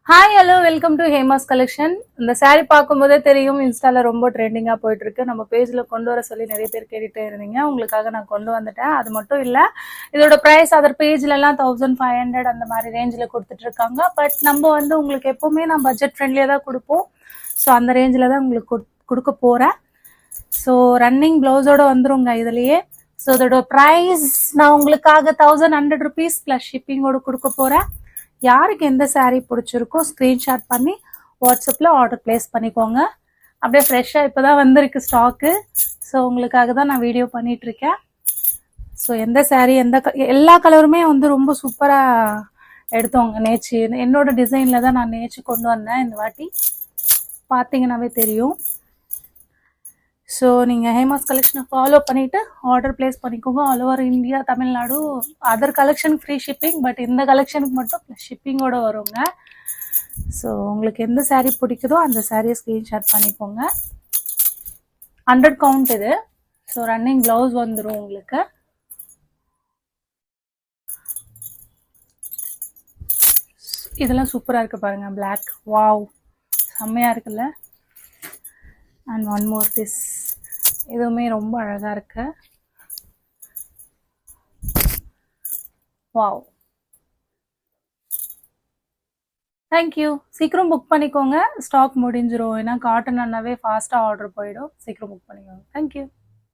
Hi hello welcome to Hema's collection. இந்த saree பார்க்கும்போதே தெரியும் இன்ஸ்டால ரொம்ப ட்ரெண்டிங்காக போயிட்டு இருக்கு. நம்ம பேஜில் கொண்டு வர சொல்லி நிறைய பேர் கேட்டுகிட்டே இருந்தீங்க. உங்களுக்காக நான் கொண்டு வந்துட்டேன். அது மட்டும் இல்லை, இதோட ப்ரைஸ் அதர் பேஜ்லலாம் 1500 அந்த மாதிரி ரேஞ்சில் கொடுத்துட்ருக்காங்க. பட் நம்ம வந்து உங்களுக்கு எப்போவுமே நான் பட்ஜெட் ஃப்ரெண்ட்லியாக தான் கொடுப்போம். ஸோ அந்த ரேஞ்சில் தான் உங்களுக்கு கொடுக்க போகிறேன். ஸோ ரன்னிங் ப்ளவுஸோடு வந்துருங்க இதுலேயே. ஸோ இதோட ப்ரைஸ் நான் உங்களுக்காக 1100 rupees ப்ளஸ் ஷிப்பிங்கோடு கொடுக்க போகிறேன். யாருக்கு எந்த saree பிடிச்சிருக்கோ ஸ்க்ரீன்ஷாட் பண்ணி வாட்ஸ்அப்பில் ஆர்டர் ப்ளேஸ் பண்ணிக்கோங்க. அப்படியே ஃப்ரெஷ்ஷாக இப்போ தான் வந்திருக்கு ஸ்டாக்கு. ஸோ உங்களுக்காக தான் நான் வீடியோ பண்ணிகிட்ருக்கேன். ஸோ எந்த saree எல்லா கலருமே வந்து ரொம்ப சூப்பராக எடுத்தோங்க. நேற்று என்னோட டிசைனில் தான் நான் நேற்று கொண்டு வந்தேன். இந்த வாட்டி பார்த்தீங்கன்னாவே தெரியும். ஸோ நீங்கள் ஹேமாஸ் கலெக்ஷனை ஃபாலோ பண்ணிவிட்டு ஆர்டர் ப்ளேஸ் பண்ணிக்கோங்க. All over India, Tamil Nadu. Other கலெக்ஷனுக்கு ஃப்ரீ ஷிப்பிங், பட் இந்த கலெக்ஷனுக்கு மட்டும் ப்ளஸ் ஷிப்பிங்கோடு வருங்க. ஸோ உங்களுக்கு எந்த saree பிடிக்குதோ அந்த சாரியை ஸ்க்ரீன்ஷாட் பண்ணிக்கோங்க. 100 கவுண்ட் இது. ஸோ ரன்னிங் ப்ளவுஸ் வந்துடும் உங்களுக்கு. இதெல்லாம் சூப்பராக இருக்குது பாருங்கள். பிளாக், வாவ், செம்மையாக இருக்குல்ல. அண்ட் ஒன் மோர் திஸ், இதுவுமே ரொம்ப அழகாக இருக்கு. Wow, thank you. சீக்கிரம் புக் பண்ணிக்கோங்க, ஸ்டாக் முடிஞ்சிரும். ஏன்னா காட்டன் அண்ணாவே ஃபாஸ்ட்டாக ஆர்டர் போயிடும். சீக்கிரம் புக் பண்ணிக்கோங்க. தேங்க்யூ.